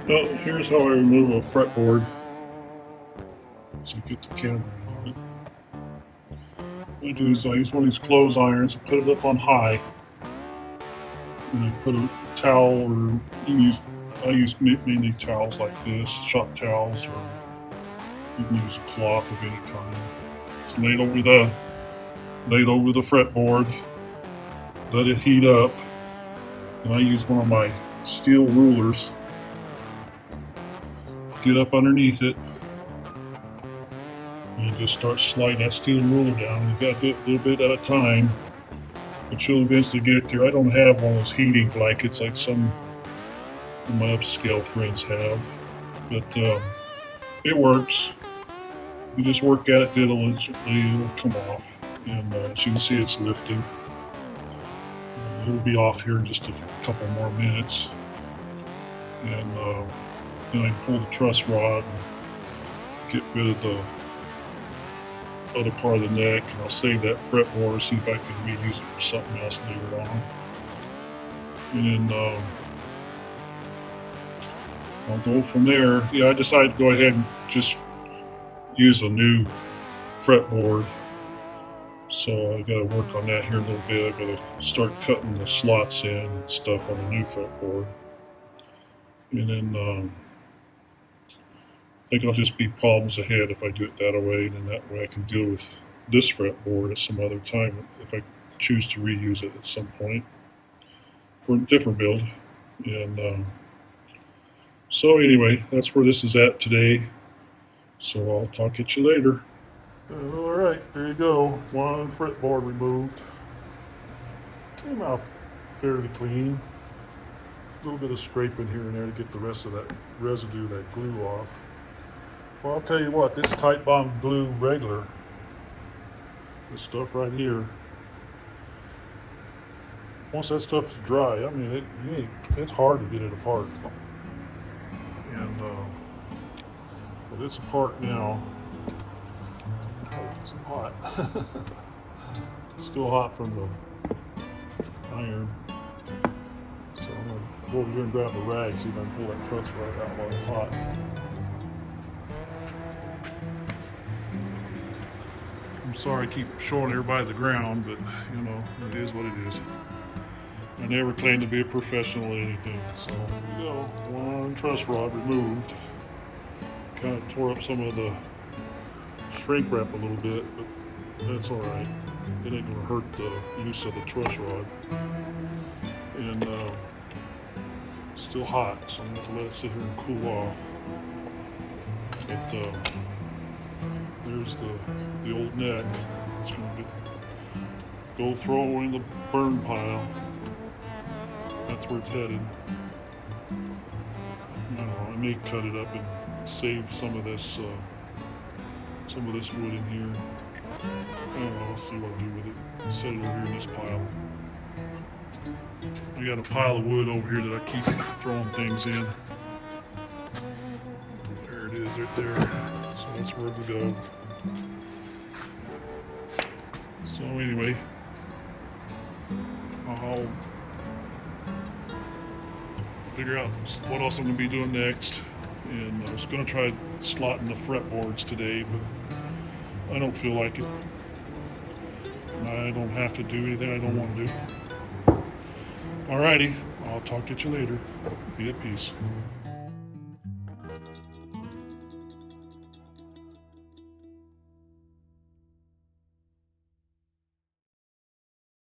Well, here's how I remove a fretboard. So get the camera on it. What I do is I use one of these clothes irons and put it up on high. And I put a towel, or I use mainly towels like this, shop towels, or you can use a cloth of any kind. It's laid over the fretboard. Let it heat up. And I use one of my steel rulers. Get up underneath it and just start sliding that steel ruler down. You got to do it a little bit at a time, but you'll eventually get there. I don't have one of those heating blankets like some of my upscale friends have, but it works. You just work at it diligently, it'll come off, and as you can see, it's lifting. It'll be off here in just a couple more minutes, and then I pull the truss rod and get rid of the other part of the neck, and I'll save that fretboard, see if I can reuse it for something else later on. And I'll go from there. Yeah, I decided to go ahead and just use a new fretboard. So I gotta work on that here a little bit. I gotta start cutting the slots in and stuff on the new fretboard. And then I think I'll just be problems ahead if I do it that way, and then that way I can deal with this fretboard at some other time if I choose to reuse it at some point for a different build. And so anyway, that's where this is at today. So I'll talk at you later. All right, there you go. One fretboard removed. Came out fairly clean. A little bit of scraping here and there to get the rest of that residue, that glue off. Well, I'll tell you what, this Titebond glue regular, this stuff right here, once that stuff's dry, I mean, it's hard to get it apart. And but it's apart now. It's hot. It's still hot from the iron. So I'm gonna go over here and grab the rag, see if I can pull that truss rod out while it's hot. I'm sorry I keep showing everybody the ground, but you know, it is what it is. I never claimed to be a professional at anything. So here we go. One truss rod removed. Kind of tore up some of the shrink wrap a little bit, but that's alright. It ain't gonna hurt the use of the truss rod. And it's still hot, so I'm going to let it sit here and cool off. But there's the old neck. It's going to go throw in the burn pile. That's where it's headed. I may cut it up and save some of this wood in here. I don't know, I'll see what I'll do with it. Set it over here in this pile. I got a pile of wood over here that I keep throwing things in. There it is right there. So that's where we go. So anyway, I'll figure out what else I'm going to be doing next. And I was going to try slotting the fretboards today, but I don't feel like it. I don't have to do anything I don't want to do. Alrighty, I'll talk to you later. Be at peace.